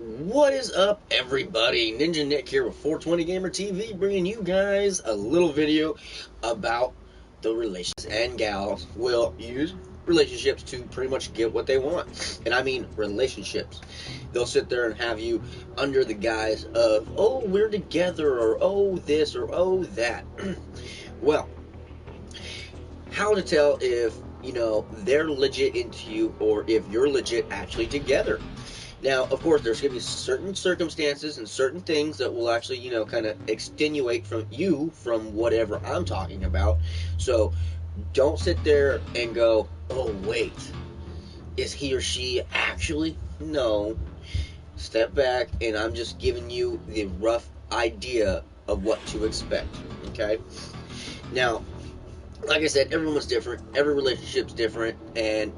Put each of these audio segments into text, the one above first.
What is up, everybody? Ninja Nick here with 420 Gamer TV, bringing you guys a little video about the relationships and gals will use relationships to pretty much get what they want. And I mean relationships. They'll sit there and have you under the guise of, oh, we're together, or oh, this, or oh, that. Well, how to tell if, they're legit into you or if you're legit actually together. Now, of course, there's going to be certain circumstances and certain things that will actually, kind of extenuate from you from whatever I'm talking about. So don't sit there and go, oh, wait, is he or she actually? No. Step back, and I'm just giving you the rough idea of what to expect, okay? Now, like I said, everyone's different. Every relationship's different, and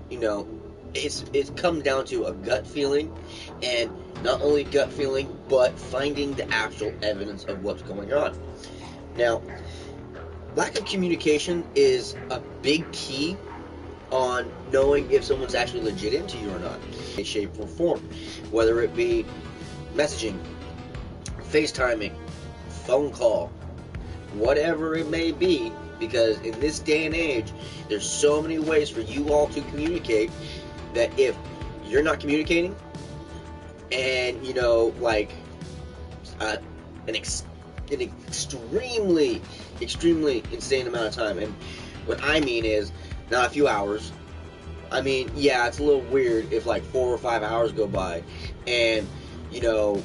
it's come down to a gut feeling, and not only gut feeling, but finding the actual evidence of what's going on. Now, lack of communication is a big key on knowing if someone's actually legit into you or not, in shape or form, whether it be messaging, FaceTiming, phone call, whatever it may be. Because in this day and age, there's so many ways for you all to communicate that if you're not communicating and, an extremely insane amount of time, and what I mean is not a few hours. I mean, yeah, it's a little weird if like 4 or 5 hours go by and,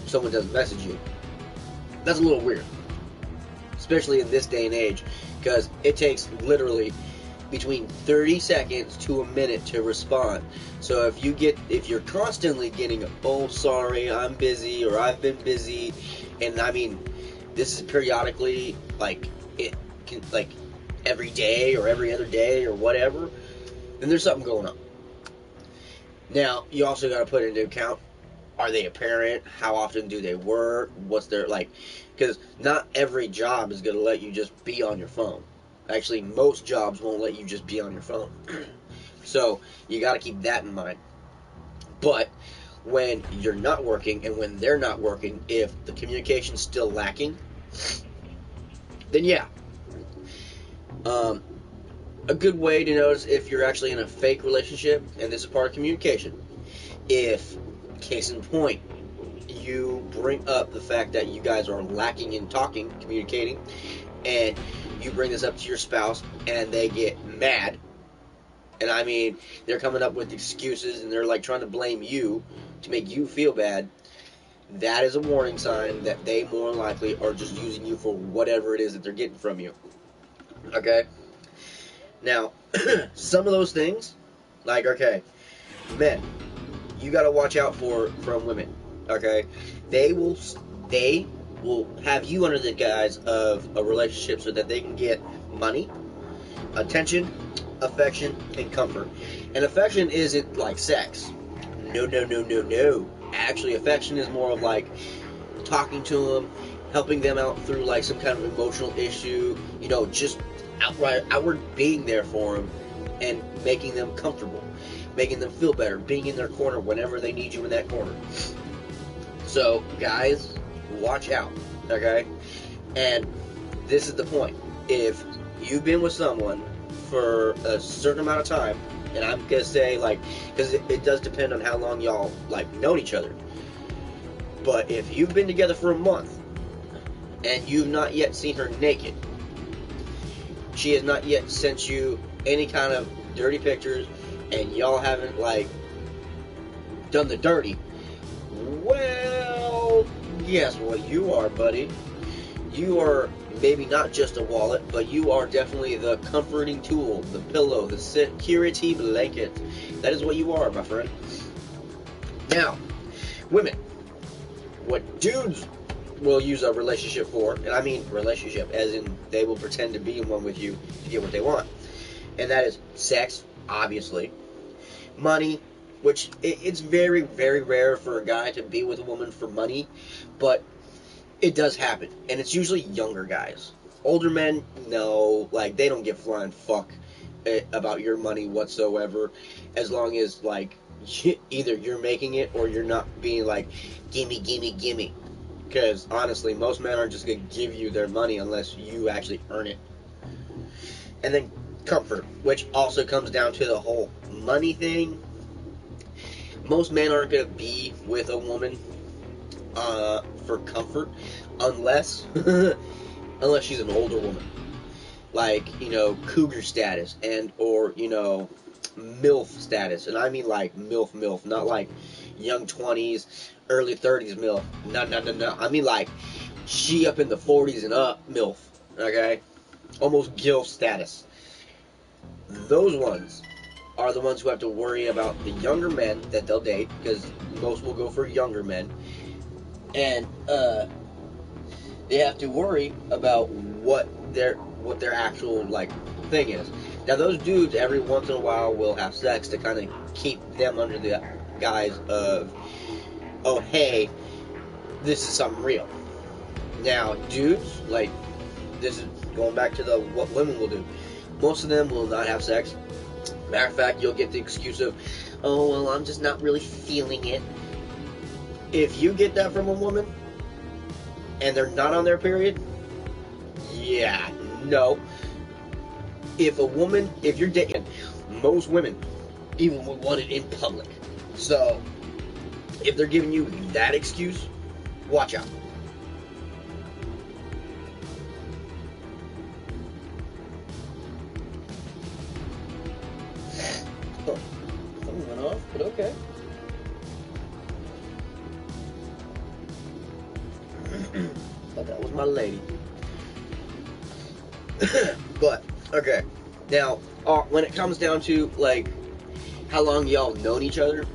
someone doesn't message you. That's a little weird. Especially in this day and age, because it takes literally between 30 seconds to a minute to respond. So if you're constantly getting, oh, sorry, I'm busy, or I've been busy, and I mean, this is periodically, like every day or every other day or whatever, then there's something going on. Now, you also got to put into account, are they a parent? How often do they work? What's their, because not every job is going to let you just be on your phone. Actually, most jobs won't let you just be on your phone. So, you got to keep that in mind. But, when you're not working and when they're not working, if the communication's still lacking, then yeah. A good way to notice if you're actually in a fake relationship, and this is part of communication, if, case in point, you bring up the fact that you guys are lacking in talking, communicating, and you bring this up to your spouse, and they get mad, and I mean, they're coming up with excuses, and they're like trying to blame you to make you feel bad, that is a warning sign that they more than likely are just using you for whatever it is that they're getting from you. Okay? Now, some of those things, men, you gotta watch out from women, okay? They will have you under the guise of a relationship so that they can get money, attention, affection, and comfort. And affection isn't like sex. No. Actually, affection is more of like talking to them, helping them out through like some kind of emotional issue, just outward being there for them and making them comfortable, making them feel better, being in their corner whenever they need you in that corner. So, guys, watch out, okay? And this is the point. If you've been with someone for a certain amount of time, and I'm going to say, because it does depend on how long y'all, known each other. But if you've been together for a month, and you've not yet seen her naked, she has not yet sent you any kind of dirty pictures, and y'all haven't, done the dirty, well, guess what you are, buddy? You are maybe not just a wallet, but you are definitely the comforting tool, the pillow, the security blanket. That is what you are, my friend. Now, women, what dudes will use a relationship for, and I mean relationship as in they will pretend to be in one with you to get what they want, and that is sex, obviously, money, which it's very, very rare for a guy to be with a woman for money, but it does happen, and it's usually younger guys. Older men, no, they don't give flying fuck about your money whatsoever, as long as, either you're making it or you're not being like, gimme, gimme, gimme. Because honestly, most men aren't just going to give you their money unless you actually earn it. And then comfort, which also comes down to the whole money thing. Most men aren't going to be with a woman for comfort unless unless she's an older woman, like, you know, cougar status, and or, you know, MILF status. And I mean like MILF, not like young 20s, early 30s MILF. No. I mean like she up in the 40s and up MILF, okay? Almost GILF status. Those ones are the ones who have to worry about the younger men that they'll date, because most will go for younger men. And they have to worry about what their actual like thing is. Now those dudes every once in a while will have sex to kind of keep them under the guise of, oh hey, this is something real. Now dudes, like, this is going back to the what women will do. Most of them will not have sex. Matter of fact, you'll get the excuse of, oh well, I'm just not really feeling it. If you get that from a woman and they're not on their period, yeah, no. If you're dating, most women even would want it in public. So, if they're giving you that excuse, watch out. Oh, something went off, but okay. Thought that was my lady. But okay, now when it comes down to like how long y'all known each other,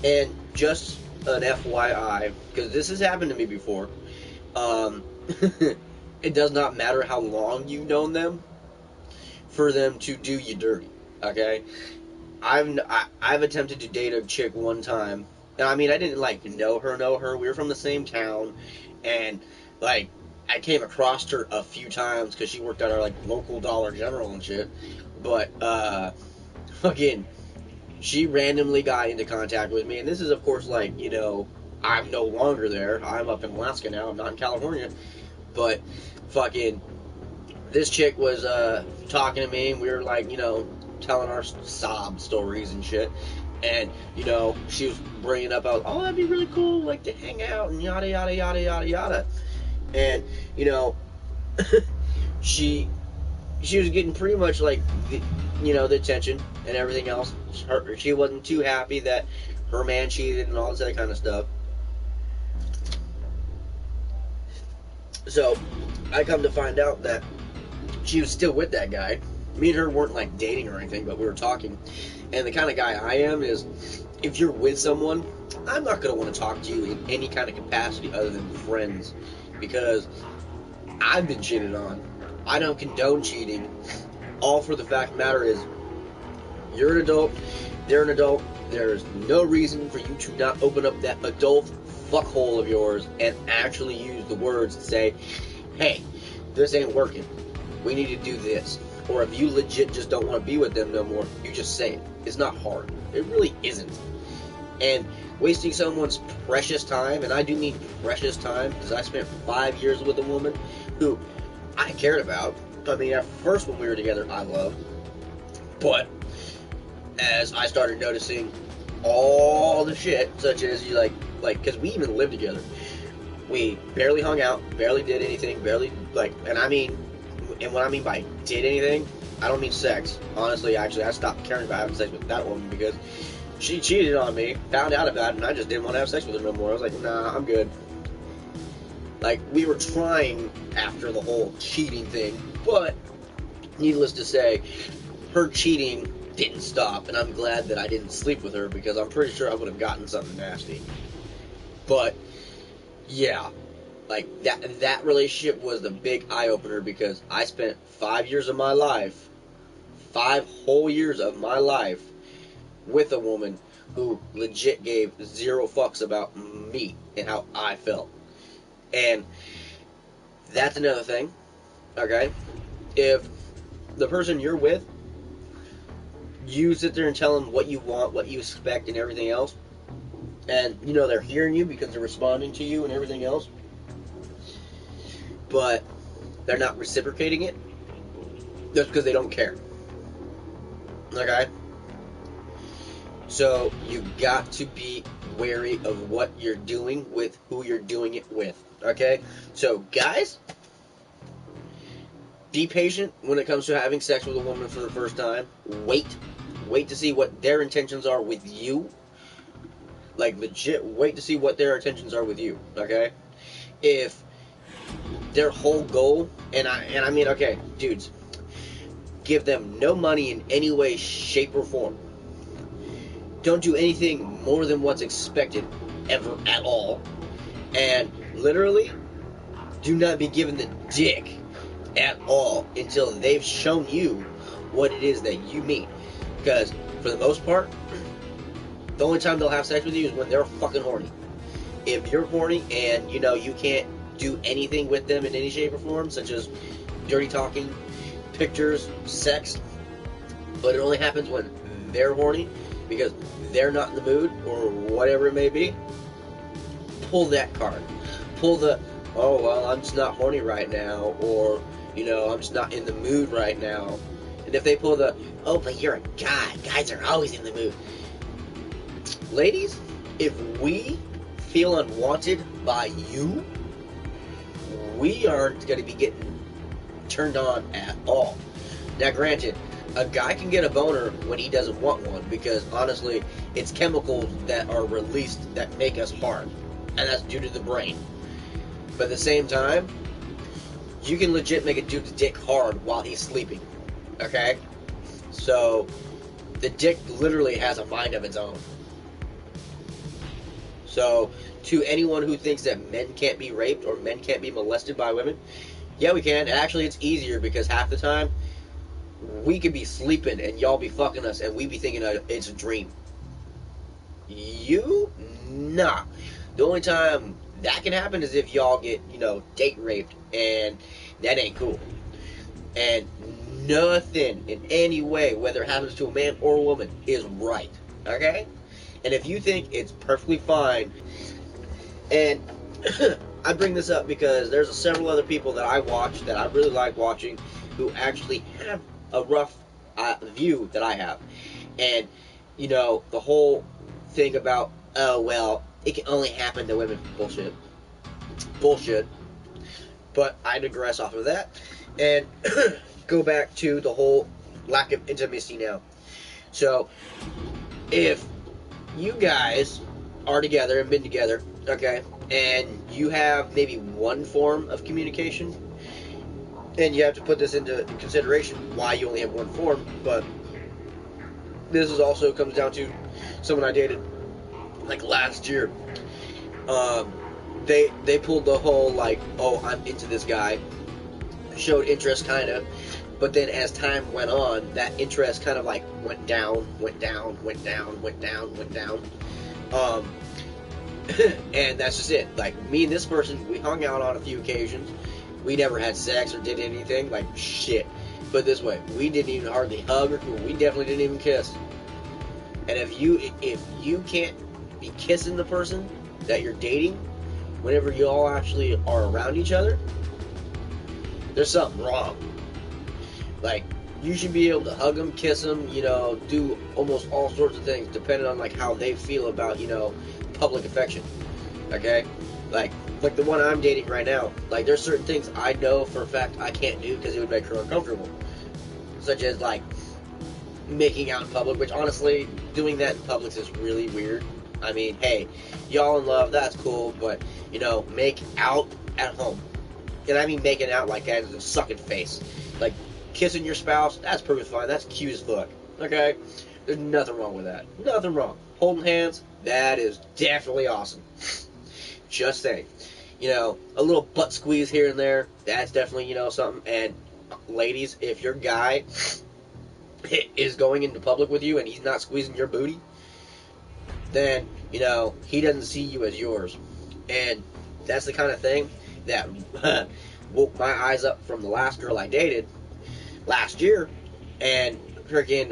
and just an FYI, because this has happened to me before, it does not matter how long you've known them for them to do you dirty. Okay, I've attempted to date a chick one time, and I mean I didn't like know her. We were from the same town, and like I came across her a few times because she worked at our like local Dollar General and shit. But fucking, she randomly got into contact with me, and this is of course like, you know, I'm no longer there. I'm up in Alaska now. I'm not in California. But fucking, this chick was talking to me, and we were like, you know, telling our sob stories and shit. And, you know, she was bringing up, oh, that'd be really cool, like, to hang out and yada, yada, yada, yada, yada. And, you know, she was getting pretty much, like, the attention and everything else. She wasn't too happy that her man cheated and all this other kind of stuff. So, I come to find out that she was still with that guy. Me and her weren't, like, dating or anything, but we were talking. And the kind of guy I am is, if you're with someone, I'm not going to want to talk to you in any kind of capacity other than friends. Because I've been cheated on. I don't condone cheating. All for the fact of the matter is, you're an adult, they're an adult. There's no reason for you to not open up that adult fuckhole of yours and actually use the words to say, hey, this ain't working. We need to do this. Or if you legit just don't want to be with them no more, you just say it. It's not hard. It really isn't. And wasting someone's precious time, and I do mean precious time, because I spent 5 years with a woman who I cared about. I mean, at first when we were together, I loved. But as I started noticing all the shit, such as you like, because we even lived together. We barely hung out, barely did anything, and I mean, and what I mean by did anything, I don't mean sex. Honestly, actually, I stopped caring about having sex with that woman because she cheated on me, found out about it, and I just didn't want to have sex with her no more. I was like, nah, I'm good. Like, we were trying after the whole cheating thing, but needless to say, her cheating didn't stop, and I'm glad that I didn't sleep with her because I'm pretty sure I would have gotten something nasty. But yeah, like that relationship was the big eye-opener because I spent 5 years of my life, 5 whole years of my life with a woman who legit gave zero fucks about me and how I felt. And that's another thing, okay? If the person you're with you sit there and tell them what you want, what you expect, and everything else, and you know they're hearing you because they're responding to you and everything else, but they're not reciprocating it, that's because they don't care. Okay? So you got to be wary of what you're doing with who you're doing it with. Okay? So guys, be patient when it comes to having sex with a woman for the first time. Wait to see what their intentions are with you. Like, legit, wait to see what their intentions are with you. Okay? If their whole goal, and I mean, okay, dudes, give them no money in any way, shape, or form. Don't do anything more than what's expected ever at all. And literally, do not be given the dick at all until they've shown you what it is that you mean. Because for the most part, the only time they'll have sex with you is when they're fucking horny. If you're horny and you know you can't do anything with them in any shape or form, such as dirty talking, pictures, sex, but it only happens when they're horny because they're not in the mood or whatever it may be, pull that card. Pull the, oh, well, I'm just not horny right now, or, you know, I'm just not in the mood right now. And if they pull the, oh, but you're a guy, guys are always in the mood. Ladies, if we feel unwanted by you, we aren't going to be getting turned on at all. Now, granted, a guy can get a boner when he doesn't want one because, honestly, it's chemicals that are released that make us hard, and that's due to the brain. But at the same time, you can legit make a dude's dick hard while he's sleeping, okay? So, the dick literally has a mind of its own. So, to anyone who thinks that men can't be raped or men can't be molested by women, yeah, we can. And actually, it's easier because half the time, we could be sleeping and y'all be fucking us and we be thinking it's a dream. You? Nah. The only time that can happen is if y'all get, you know, date raped, and that ain't cool. And nothing in any way, whether it happens to a man or a woman, is right. Okay? And if you think it's perfectly fine, and I bring this up because there's several other people that I watch that I really like watching who actually have a rough view that I have. And, you know, the whole thing about, oh, well, it can only happen to women. Bullshit. Bullshit. But I digress off of that and go back to the whole lack of intimacy now. So, if you guys are together and been together, okay, and you have maybe one form of communication, and you have to put this into consideration why you only have one form, but this is also comes down to someone I dated like last year. They pulled the whole like, oh, I'm into this guy, showed interest kind of, but then as time went on, that interest kind of like went down. And that's just it. Like, me and this person, we hung out on a few occasions. We never had sex or did anything. Like, shit. But this way, we didn't even hardly hug or we definitely didn't even kiss. And if you can't be kissing the person that you're dating whenever you all actually are around each other, there's something wrong. Like, you should be able to hug them, kiss them, you know, do almost all sorts of things depending on like how they feel about, you know, public affection. Okay? Like the one I'm dating right now, like, there's certain things I know for a fact I can't do because it would make her uncomfortable. Such as, like, making out in public, which, honestly, doing that in public is really weird. I mean, hey, y'all in love, that's cool, but, you know, make out at home. And I mean making out like that, a sucking face. Like, kissing your spouse, that's perfectly fine, that's cute as fuck. Okay? There's nothing wrong with that. Nothing wrong. Holding hands, that is definitely awesome. Just saying. You know, a little butt squeeze here and there, that's definitely, you know, something. And ladies, if your guy is going into public with you and he's not squeezing your booty, then, you know, he doesn't see you as yours. And that's the kind of thing that woke my eyes up from the last girl I dated last year. And freaking,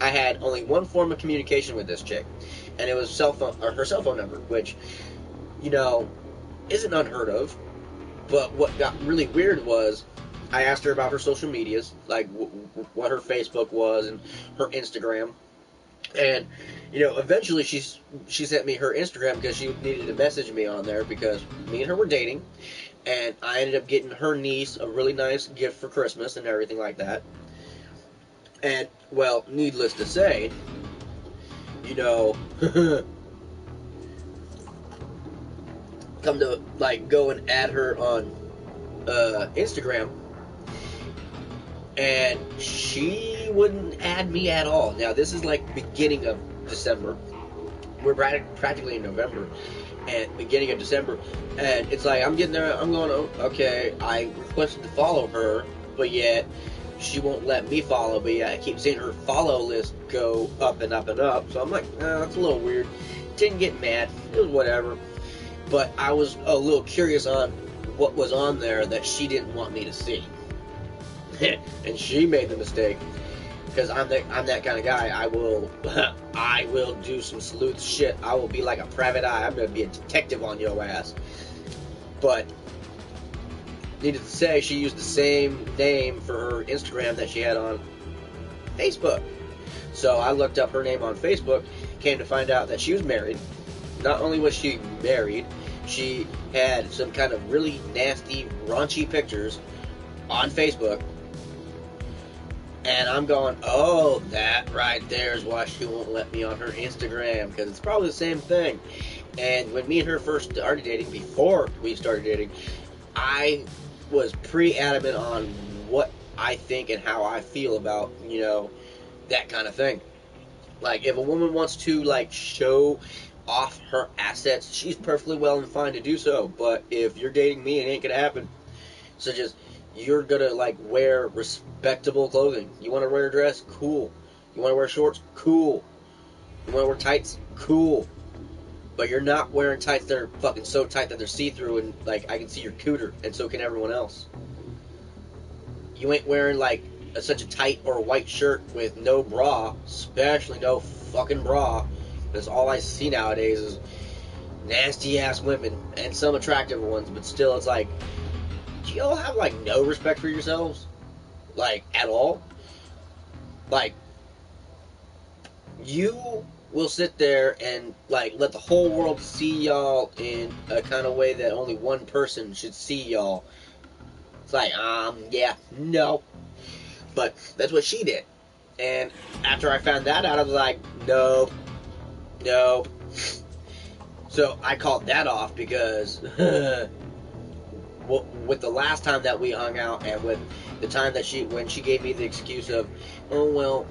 I had only one form of communication with this chick, and it was cell phone or her cell phone number, which, you know, isn't unheard of. But what got really weird was I asked her about her social medias, like what her Facebook was and her Instagram. And, you know, eventually she sent me her Instagram because she needed to message me on there because me and her were dating. And I ended up getting her niece a really nice gift for Christmas and everything like that. And, well, needless to say, you know, come to, like, go and add her on Instagram, and she wouldn't add me at all. Now, this is like beginning of December. We're practically in November, and beginning of December, and it's like I'm getting there. I'm going, okay. I requested to follow her, but yet she won't let me follow. But yet I keep seeing her follow list go up and up and up. So I'm like, that's a little weird. Didn't get mad. It was whatever. But I was a little curious on what was on there that she didn't want me to see. And she made the mistake, because I'm that kind of guy. I will do some sleuth shit. I will be like a private eye. I'm gonna be a detective on your ass. But needless to say, she used the same name for her Instagram that she had on Facebook. So I looked up her name on Facebook, came to find out that she was married. Not only was she married, she had some kind of really nasty, raunchy pictures on Facebook. And I'm going, oh, that right there is why she won't let me on her Instagram, because it's probably the same thing. And when me and her first started dating, before we started dating, I was pretty adamant on what I think and how I feel about, you know, that kind of thing. Like, if a woman wants to, like, show off her assets, she's perfectly well and fine to do so. But if you're dating me, it ain't gonna happen. So just, you're gonna, like, wear respectable clothing. You want to wear a dress? Cool. You want to wear shorts? Cool. You want to wear tights? Cool. But you're not wearing tights that are fucking so tight that they're see-through and, like, I can see your cooter, and so can everyone else. You ain't wearing, like, such a tight or white shirt with no bra, especially no fucking bra, because all I see nowadays is nasty-ass women, and some attractive ones, but still, it's like, do y'all have, like, no respect for yourselves? Like, at all? Like, you will sit there and, like, let the whole world see y'all in a kind of way that only one person should see y'all. It's like, yeah, no. But that's what she did. And after I found that out, I was like, no. So I called that off because with the last time that we hung out, and with the time that when she gave me the excuse of, oh, well,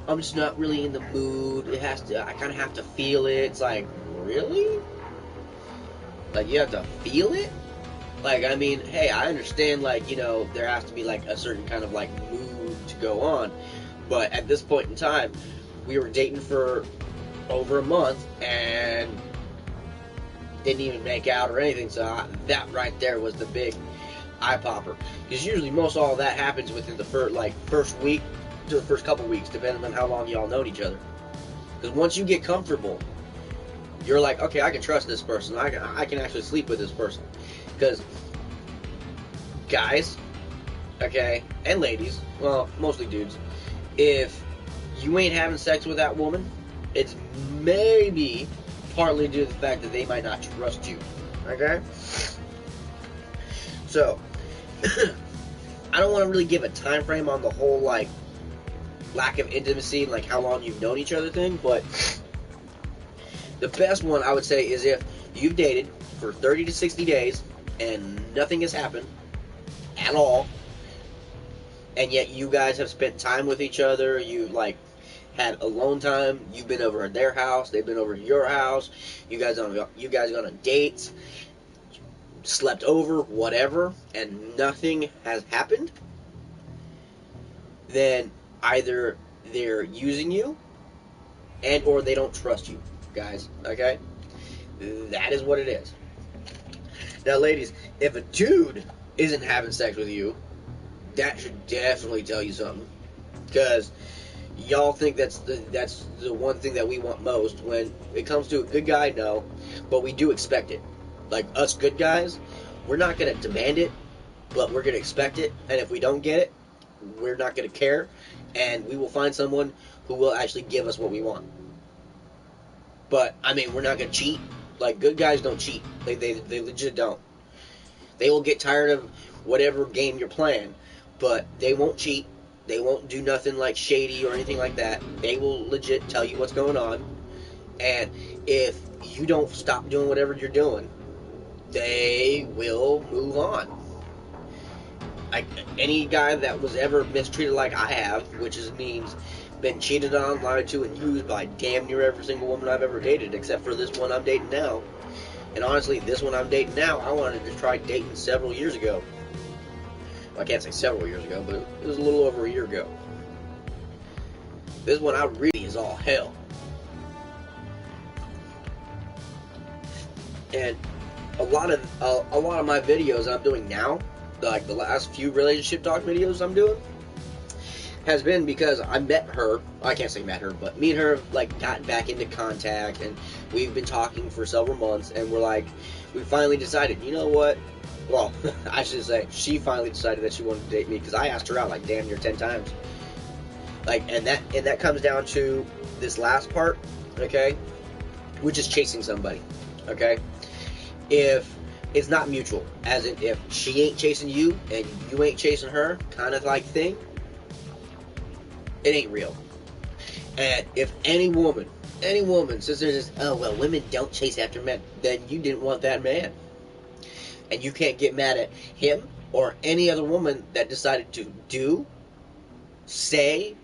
I'm just not really in the mood, I kind of have to feel it. It's like, really? Like, you have to feel it? Like, I mean, hey, I understand, like, you know, there has to be, like, a certain kind of, like, mood to go on, but at this point in time, we were dating for over a month, and didn't even make out or anything, so that right there was the big eye popper. Because usually most all of that happens within the first week to the first couple weeks, depending on how long y'all known each other. Because once you get comfortable, you're like, okay, I can trust this person. I can actually sleep with this person. Because guys, okay, and ladies, well, mostly dudes, if you ain't having sex with that woman, it's maybe partly due to the fact that they might not trust you, okay? So, I don't want to really give a time frame on the whole, like, lack of intimacy and, like, how long you've known each other thing, but the best one, I would say, is if you've dated for 30 to 60 days and nothing has happened at all, and yet you guys have spent time with each other, you, like, had alone time, you've been over at their house, they've been over at your house, you guys gone on dates, slept over, whatever, and nothing has happened, then either they're using you and or they don't trust you, guys, okay? That is what it is. Now, ladies, if a dude isn't having sex with you, that should definitely tell you something, because y'all think that's the one thing that we want most. When it comes to a good guy, no, but we do expect it. Like us good guys, we're not gonna demand it, but we're gonna expect it. And if we don't get it, we're not gonna care, and we will find someone who will actually give us what we want. But I mean, we're not gonna cheat. Like good guys don't cheat. They legit don't. They will get tired of whatever game you're playing, but they won't cheat. They won't do nothing like shady or anything like that. They will legit tell you what's going on. And if you don't stop doing whatever you're doing, they will move on. Like any guy that was ever mistreated like I have, which means been cheated on, lied to, and used by damn near every single woman I've ever dated, except for this one I'm dating now. And honestly, this one I'm dating now, I wanted to try dating several years ago. Well, I can't say several years ago, but it was a little over a year ago. This one I really is all hell. And a lot of my videos I'm doing now, like the last few relationship talk videos I'm doing, has been because I met her. I can't say met her, but me and her like got back into contact, and we've been talking for several months, and we finally decided, you know what? Well, I should say she finally decided that she wanted to date me, because I asked her out like damn near 10 times. Like, and that comes down to this last part, okay? Which is chasing somebody, okay? If it's not mutual, as in if she ain't chasing you and you ain't chasing her, kind of like thing, it ain't real. And if any woman says there's this, oh well, women don't chase after men, then you didn't want that man. And you can't get mad at him or any other woman that decided to say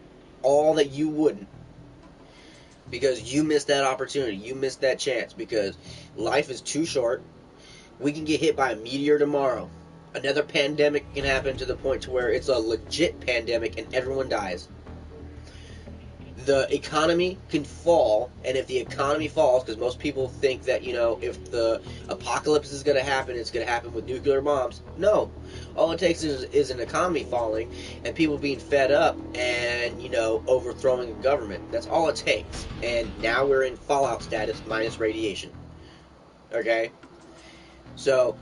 all that you wouldn't. Because you missed that opportunity, you missed that chance, because life is too short. We can get hit by a meteor tomorrow. Another pandemic can happen to the point to where it's a legit pandemic and everyone dies. The economy can fall, and if the economy falls, because most people think that, you know, if the apocalypse is going to happen, it's going to happen with nuclear bombs. No. All it takes is an economy falling and people being fed up and, you know, overthrowing a government. That's all it takes. And now we're in fallout status minus radiation. Okay? So,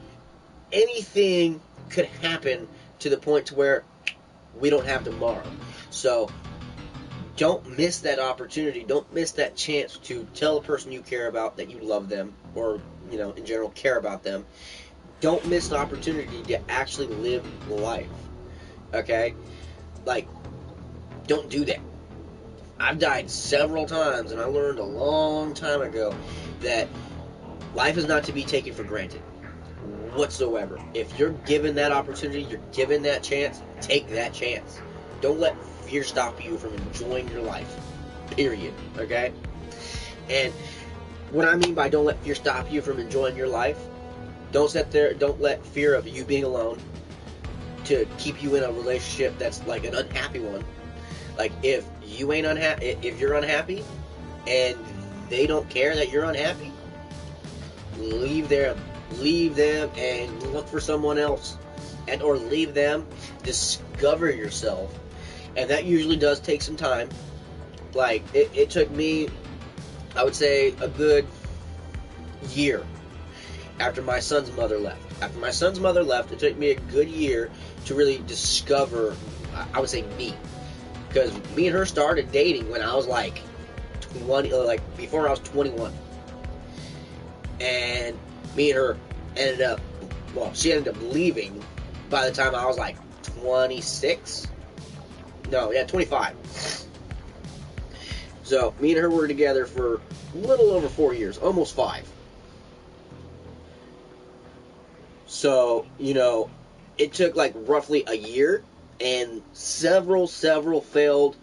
anything could happen to the point to where we don't have tomorrow. So, don't miss that opportunity. Don't miss that chance to tell a person you care about that you love them, or, you know, in general, care about them. Don't miss the opportunity to actually live life. Okay? Like, don't do that. I've died several times, and I learned a long time ago that life is not to be taken for granted whatsoever. If you're given that opportunity, you're given that chance, take that chance. Don't let fear stop you from enjoying your life. Period. Okay? And what I mean by don't let fear stop you from enjoying your life, don't let fear of you being alone to keep you in a relationship that's like an unhappy one. Like, if you ain't unhappy, if you're unhappy and they don't care that you're unhappy, leave them and look for someone else, and or leave them. Discover yourself. And that usually does take some time. Like, it took me, I would say, a good year after my son's mother left. After my son's mother left, it took me a good year to really discover, I would say, me. Because me and her started dating when I was like 20, like before I was 21. And me and her she ended up leaving by the time I was like 26. No, yeah, 25. So, me and her were together for a little over 4 years, almost 5. So, you know, it took like roughly a year and several failed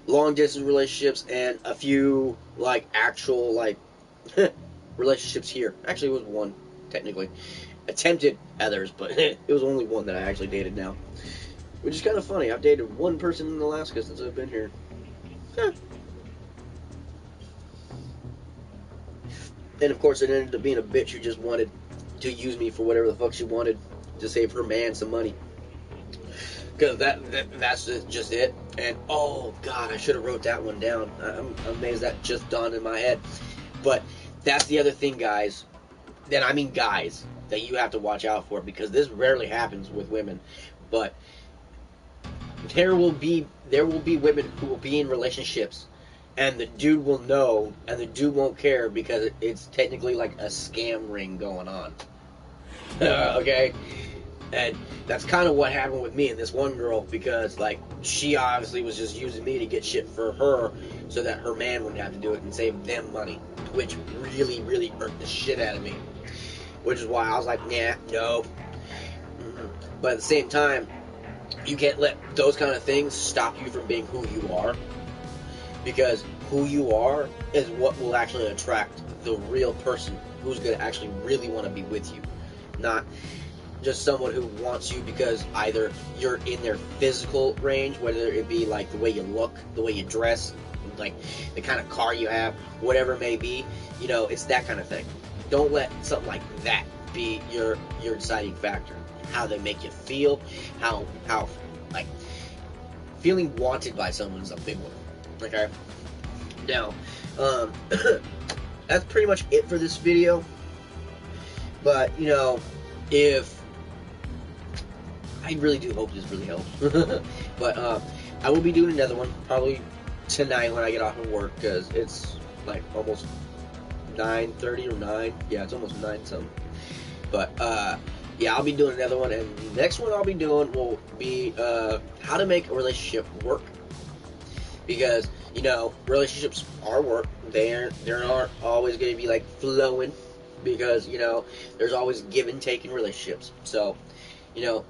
long-distance relationships and a few, like, actual, like, relationships here. Actually, it was one, technically. Attempted others, but it was only one that I actually dated now. Which is kind of funny. I've dated one person in Alaska since I've been here. And of course, it ended up being a bitch who just wanted to use me for whatever the fuck she wanted to save her man some money. Because that's just it. And oh god, I should have wrote that one down. I'm amazed that just dawned in my head. But that's the other thing, guys. Then I mean guys, that you have to watch out for, because this rarely happens with women. But there will be women who will be in relationships, and the dude will know, and the dude won't care because it's technically like a scam ring going on. Okay? And that's kind of what happened with me and this one girl, because like she obviously was just using me to get shit for her so that her man wouldn't have to do it and save them money, which really, really irked the shit out of me. Which is why I was like, nah, no. But at the same time, you can't let those kind of things stop you from being who you are, because who you are is what will actually attract the real person who's going to actually really want to be with you, not just someone who wants you because either you're in their physical range, whether it be like the way you look, the way you dress, like the kind of car you have, whatever it may be. You know, it's that kind of thing. Don't let something like that be your deciding factor. How they make you feel, how like feeling wanted by someone is a big one. Okay. Now, that's pretty much it for this video. But you know, if I really do hope this really helps. But I will be doing another one probably tonight when I get off of work, because it's like almost 9:30 or 9. Yeah, it's almost 9 something. But yeah, I'll be doing another one, and the next one I'll be doing will be how to make a relationship work. Because you know, relationships are work. They aren't always going to be like flowing, because you know there's always give and take in relationships. So you know,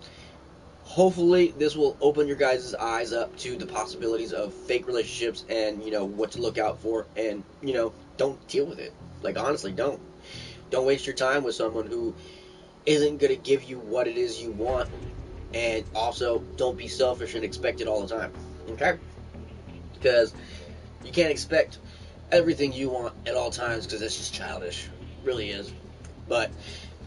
hopefully this will open your guys' eyes up to the possibilities of fake relationships, and you know what to look out for, and you know, don't deal with it. Like honestly, don't waste your time with someone who isn't going to give you what it is you want. And also, don't be selfish and expect it all the time. Okay? Because you can't expect everything you want at all times, because that's just childish. It really is. But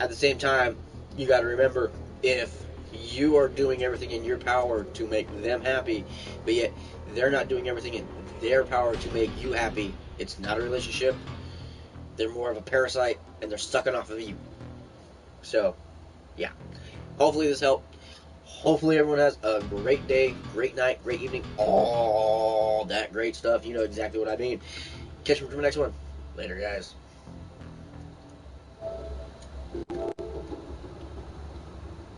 at the same time, you got to remember, if you are doing everything in your power to make them happy, but yet they're not doing everything in their power to make you happy, it's not a relationship. They're more of a parasite, and they're sucking off of you. So, yeah. Hopefully this helped. Hopefully everyone has a great day, great night, great evening, all that great stuff. You know exactly what I mean. Catch you for the next one. Later, guys.